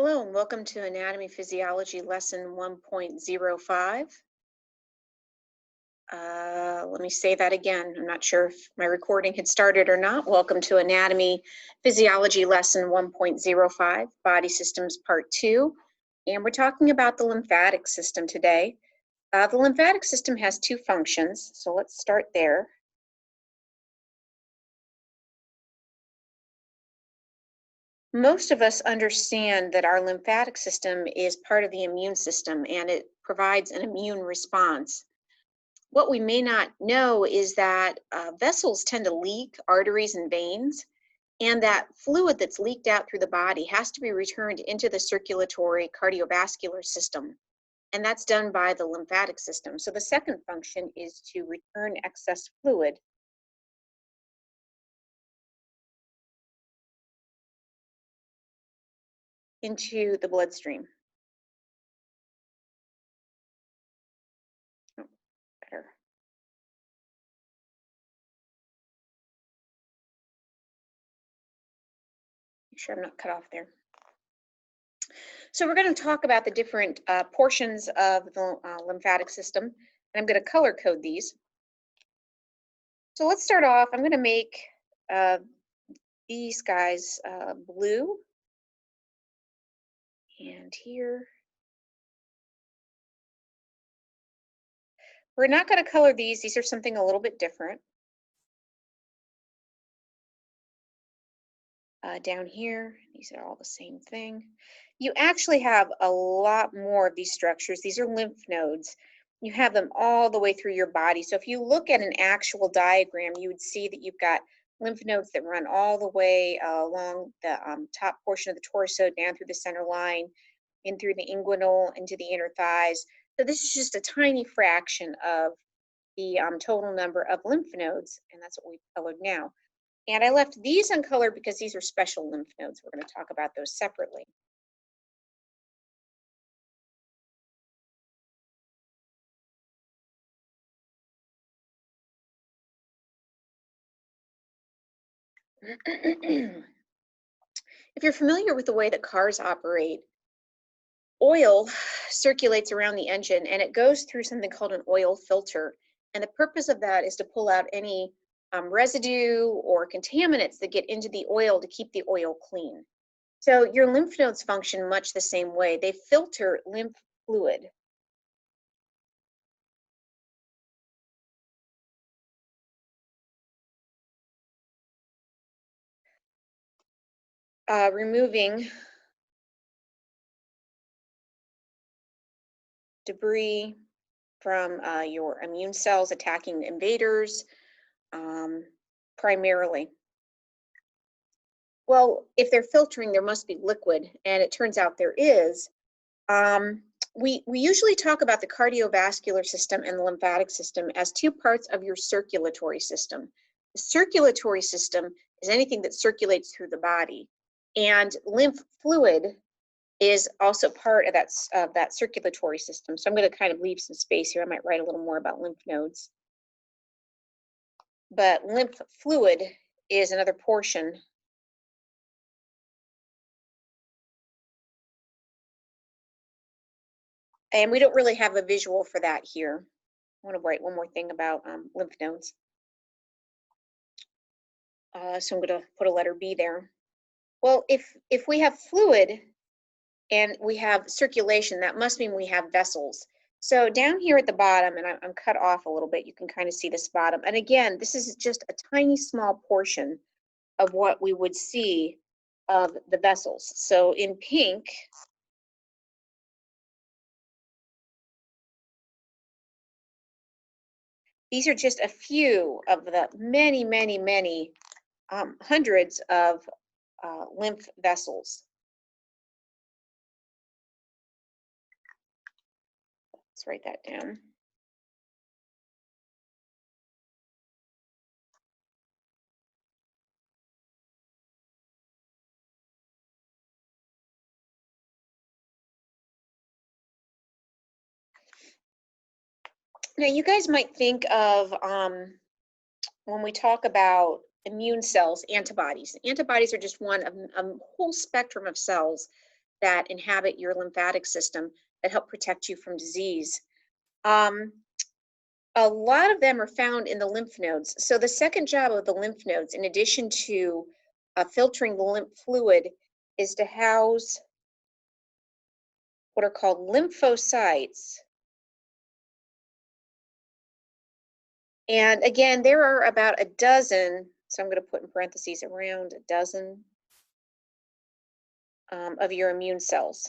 Hello and welcome to Anatomy Physiology Lesson 1.05. Let me say that again. I'm not sure if my recording had started or not. Welcome to Anatomy Physiology Lesson 1.05, Body Systems Part 2. And we're talking about the lymphatic system today. The lymphatic system has two functions, so let's start there. Most of us understand that our lymphatic system is part of the immune system and it provides an immune response. What we may not know is that vessels tend to leak, arteries and veins, and that fluid that's leaked out through the body has to be returned into the circulatory cardiovascular system, and that's done by the lymphatic system. So the second function is to return excess fluid into the bloodstream. Oh, better. Make sure I'm not cut off there. So we're going to talk about the different portions of the lymphatic system, and I'm going to color code these. So let's start off. I'm going to make these guys blue, and here. We're not going to color these. These are something a little bit different. Down here, these are all the same thing. You actually have a lot more of these structures. These are lymph nodes. You have them all the way through your body. So if you look at an actual diagram, you would see that you've got lymph nodes that run all the way along the top portion of the torso, down through the center line, in through the inguinal, into the inner thighs. So this is just a tiny fraction of the total number of lymph nodes, and that's what we've colored now. And I left these uncolored because these are special lymph nodes. We're going to talk about those separately. If you're familiar with the way that cars operate, oil circulates around the engine and it goes through something called an oil filter. And the purpose of that is to pull out any residue or contaminants that get into the oil to keep the oil clean. So your lymph nodes function much the same way. They filter lymph fluid. Removing debris from your immune cells attacking invaders, primarily. Well, if they're filtering, there must be liquid, and it turns out there is. We usually talk about the cardiovascular system and the lymphatic system as two parts of your circulatory system. The circulatory system is anything that circulates through the body, and lymph fluid is also part of that circulatory system. So I'm going to kind of leave some space here. I might write a little more about lymph nodes. But lymph fluid is another portion. And we don't really have a visual for that here. I want to write one more thing about lymph nodes. So I'm going to put a letter B there. Well, if we have fluid and we have circulation, that must mean we have vessels. So down here at the bottom, and I'm cut off a little bit, you can kind of see this bottom. And again, this is just a tiny small portion of what we would see of the vessels. So in pink, these are just a few of the many, many, many hundreds of lymph vessels. Let's write that down. Now, you guys might think of, when we talk about immune cells, antibodies. Antibodies are just one of a whole spectrum of cells that inhabit your lymphatic system that help protect you from disease. Um, a lot of them are found in the lymph nodes. So the second job of the lymph nodes, in addition to filtering the lymph fluid, is to house what are called lymphocytes. And again, there are about a dozen, so I'm going to put in parentheses around a dozen of your immune cells.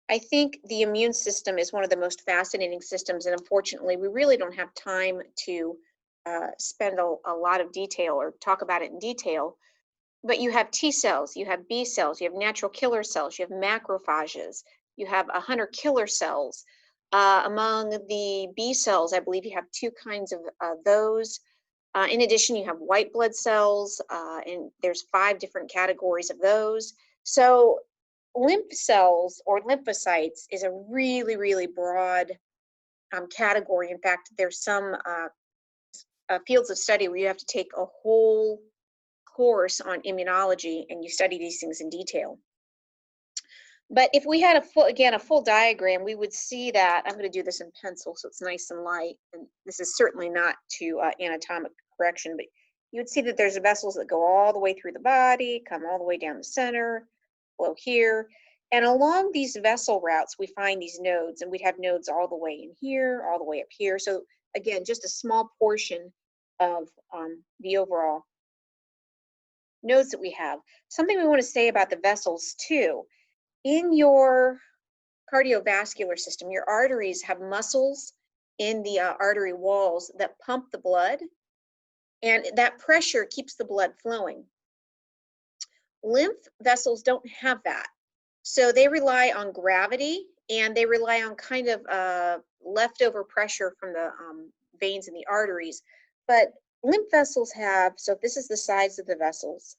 I think the immune system is one of the most fascinating systems, and unfortunately, we really don't have time to spend a lot of detail or talk about it in detail. But you have T cells, you have B cells, you have natural killer cells, you have macrophages, you have a hunter killer cells. Among the B cells, I believe you have two kinds of those. In addition, you have white blood cells, and there's 5 different categories of those. So lymph cells or lymphocytes is a really, really broad category. In fact, there's some fields of study where you have to take a whole course on immunology and you study these things in detail. But if we had a full diagram, we would see that, I'm going to do this in pencil so it's nice and light, and this is certainly not to anatomic correction, but you would see that there's vessels that go all the way through the body, come all the way down the center, flow here, and along these vessel routes, we find these nodes, and we'd have nodes all the way in here, all the way up here. So again, just a small portion of the overall nodes that we have. Something we want to say about the vessels too. In your cardiovascular system, your arteries have muscles in the artery walls that pump the blood, and that pressure keeps the blood flowing. Lymph vessels don't have that. So they rely on gravity, and they rely on kind of leftover pressure from the veins in the arteries. But lymph vessels have, so if this is the sides of the vessels,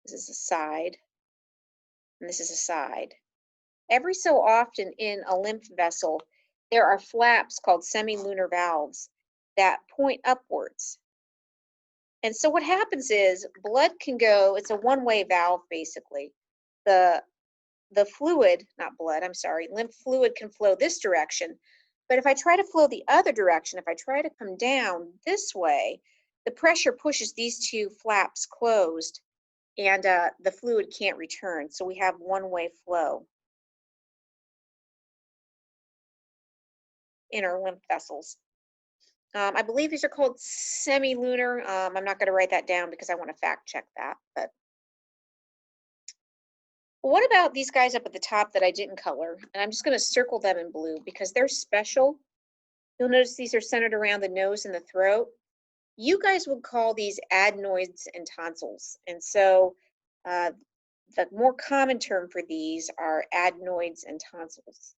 this is a side, and this is a side. Every so often in a lymph vessel, there are flaps called semilunar valves that point upwards. And so what happens is blood can go, it's a one-way valve basically. The fluid, not blood, I'm sorry, lymph fluid can flow this direction. But if I try to flow the other direction, if I try to come down this way, the pressure pushes these two flaps closed, and the fluid can't return. So we have one-way flow in our lymph vessels. I believe these are called semilunar. I'm not going to write that down because I want to fact check that. But what about these guys up at the top that I didn't color? And I'm just going to circle them in blue because they're special. You'll notice these are centered around the nose and the throat. You guys would call these adenoids and tonsils. And so the more common term for these are adenoids and tonsils.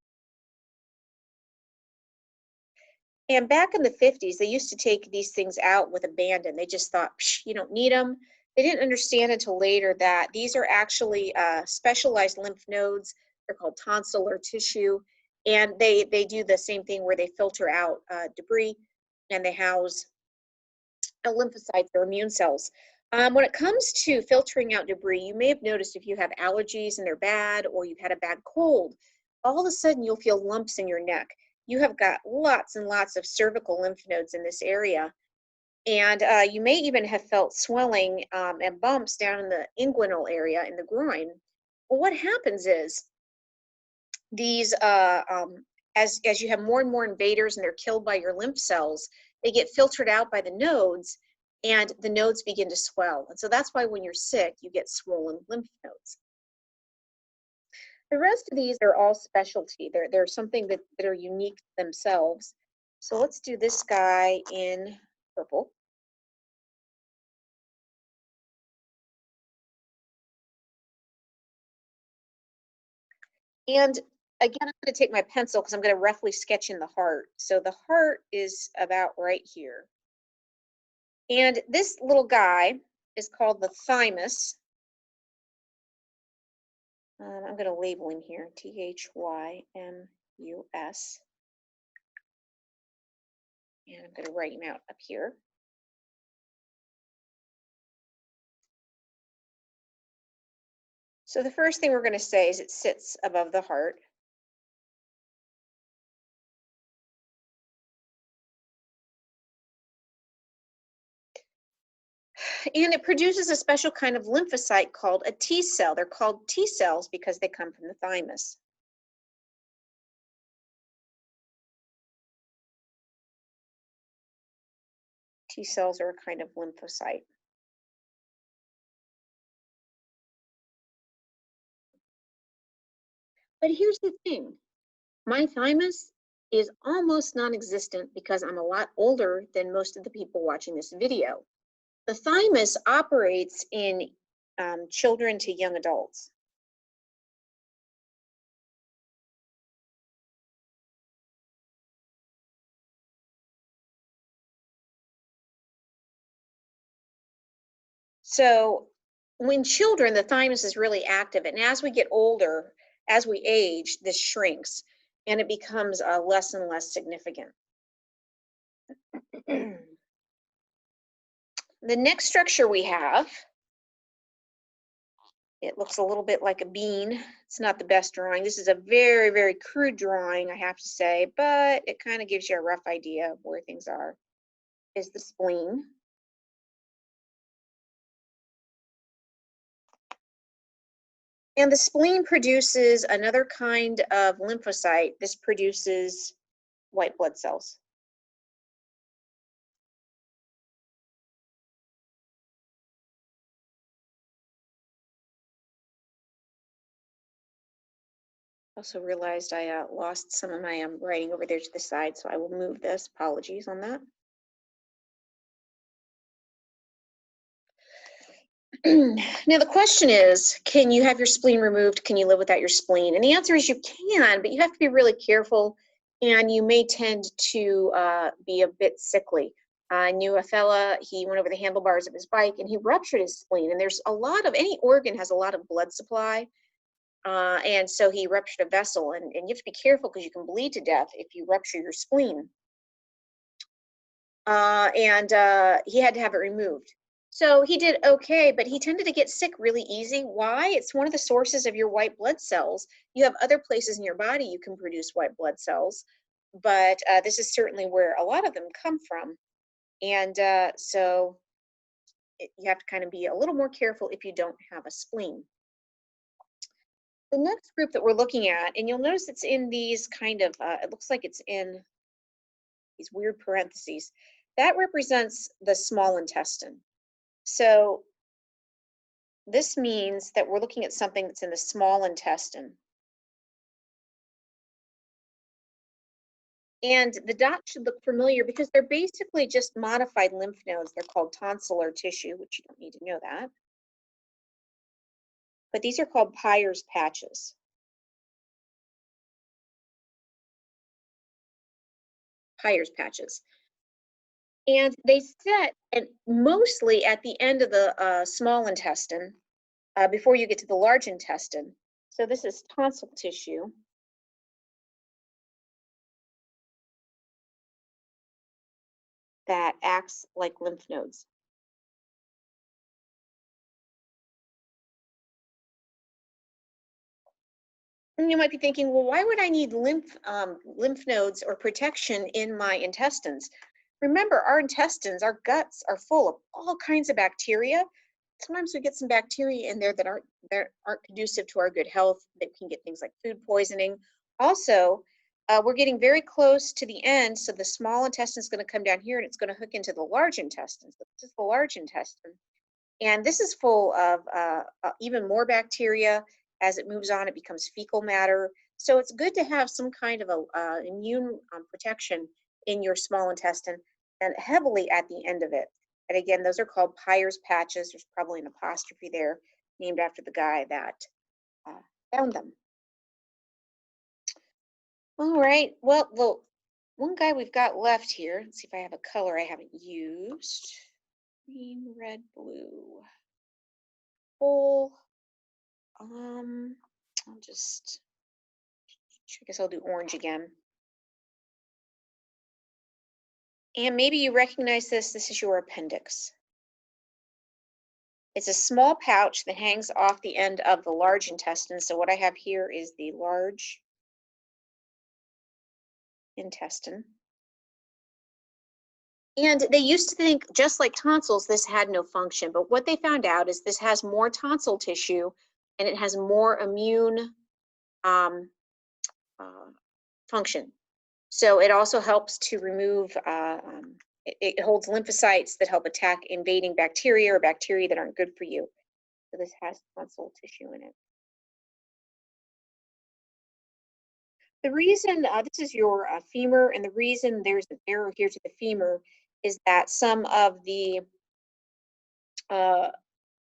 And back in the 50s, they used to take these things out with abandon. They just thought, you don't need them. They didn't understand until later that these are actually specialized lymph nodes. They're called tonsillar tissue. And they do the same thing where they filter out debris, and they house lymphocytes or immune cells. When it comes to filtering out debris, you may have noticed if you have allergies and they're bad, or you've had a bad cold, all of a sudden you'll feel lumps in your neck. You have got lots and lots of cervical lymph nodes in this area. And you may even have felt swelling and bumps down in the inguinal area in the groin. Well, what happens is these, as you have more and more invaders and they're killed by your lymph cells, they get filtered out by the nodes, and the nodes begin to swell. And so that's why when you're sick, you get swollen lymph nodes. The rest of these are all specialty. They're something that are unique to themselves. So let's do this guy in purple. And again, I'm going to take my pencil because I'm going to roughly sketch in the heart. So the heart is about right here. And this little guy is called the thymus. I'm going to label him here, Thymus. And I'm going to write him out up here. So the first thing we're going to say is it sits above the heart. And it produces a special kind of lymphocyte called a T cell. They're called T cells because they come from the thymus. T cells are a kind of lymphocyte. But here's the thing. My thymus is almost non-existent because I'm a lot older than most of the people watching this video. The thymus operates in children to young adults. So when children, the thymus is really active. And as we get older, as we age, this shrinks and it becomes less and less significant. The next structure we have, it looks a little bit like a bean. It's not the best drawing. This is a very, very crude drawing, I have to say, but it kind of gives you a rough idea of where things are. Is the spleen. And the spleen produces another kind of lymphocyte. This produces white blood cells. Also realized I lost some of my writing over there to the side, so I will move this. Apologies on that. Now the question is, can you have your spleen removed? Can you live without your spleen? And the answer is you can, but you have to be really careful, and you may tend to be a bit sickly. I knew a fella, he went over the handlebars of his bike and he ruptured his spleen. And there's a lot of, any organ has a lot of blood supply. And so he ruptured a vessel, and you have to be careful because you can bleed to death if you rupture your spleen. He had to have it removed. So he did okay, but he tended to get sick really easy. Why? It's one of the sources of your white blood cells. You have other places in your body you can produce white blood cells, but this is certainly where a lot of them come from. And you have to kind of be a little more careful if you don't have a spleen. The next group that we're looking at, and you'll notice it's in these kind of, it looks like it's in these weird parentheses, that represents the small intestine. So this means that we're looking at something that's in the small intestine. And the dots should look familiar because they're basically just modified lymph nodes. They're called tonsillar tissue, which you don't need to know that. But these are called Peyer's patches. Peyer's patches. And they sit mostly at the end of the small intestine before you get to the large intestine. So this is tonsil tissue. That acts like lymph nodes. And you might be thinking, well, why would I need lymph nodes or protection in my intestines? Remember, our intestines, our guts are full of all kinds of bacteria. Sometimes we get some bacteria in there that aren't conducive to our good health, that can get things like food poisoning. Also, we're getting very close to the end, so the small intestine is going to come down here and it's going to hook into the large intestine. So this is the large intestine. And this is full of even more bacteria. As it moves on, it becomes fecal matter. So it's good to have some kind of immune protection in your small intestine, and heavily at the end of it. And again, those are called Peyer's patches. There's probably an apostrophe there, named after the guy that found them. All right, well, the one guy we've got left here, let's see if I have a color I haven't used. Green, red, blue. Full. I'll just, I guess I'll do orange again. And maybe you recognize this. This is your appendix. It's a small pouch that hangs off the end of the large intestine. So what I have here is the large intestine. And they used to think, just like tonsils, this had no function. But what they found out is this has more tonsil tissue and it has more immune um, uh, function. So it also helps to remove, it holds lymphocytes that help attack invading bacteria or bacteria that aren't good for you. So this has tonsil tissue in it. The reason, this is your femur, and the reason there's an arrow here to the femur is that some of the uh,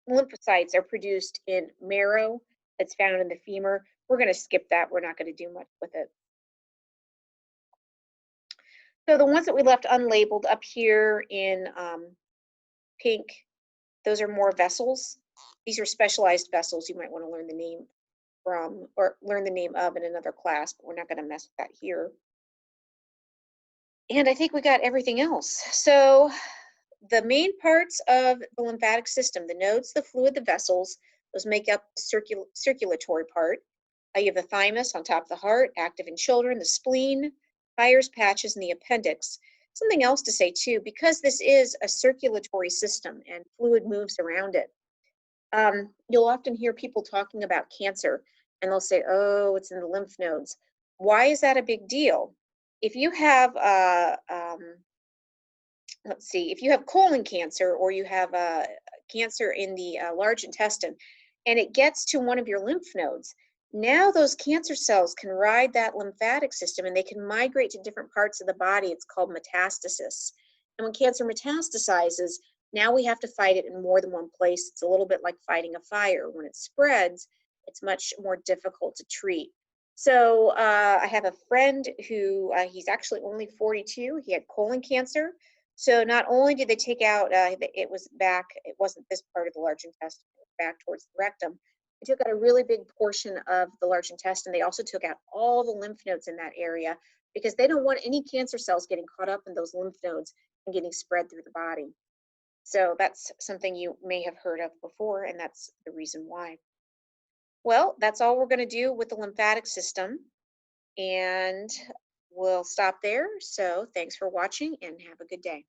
lymphocytes are produced in marrow that's found in the femur. We're going to skip that. We're not going to do much with it. So the ones that we left unlabeled up here in pink, those are more vessels. These are specialized vessels you might want to learn the name from or learn the name of in another class, but we're not going to mess with that here. And I think we got everything else. So the main parts of the lymphatic system, the nodes, the fluid, the vessels, those make up the circulatory part. You have the thymus on top of the heart, active in children, the spleen, Peyer's patches, and the appendix. Something else to say too, because this is a circulatory system and fluid moves around it, you'll often hear people talking about cancer and they'll say, oh, it's in the lymph nodes. Why is that a big deal? If you have let's see, if you have colon cancer or you have cancer in the large intestine and it gets to one of your lymph nodes, now those cancer cells can ride that lymphatic system and they can migrate to different parts of the body. It's called metastasis. And when cancer metastasizes, now we have to fight it in more than one place. It's a little bit like fighting a fire. When it spreads, it's much more difficult to treat. So I have a friend who he's actually only 42. He had colon cancer. So not only did they take out, it was back, it wasn't this part of the large intestine, it was back towards the rectum. They took out a really big portion of the large intestine. They also took out all the lymph nodes in that area because they don't want any cancer cells getting caught up in those lymph nodes and getting spread through the body. So that's something you may have heard of before, and that's the reason why. Well, that's all we're going to do with the lymphatic system, and we'll stop there. So thanks for watching and have a good day.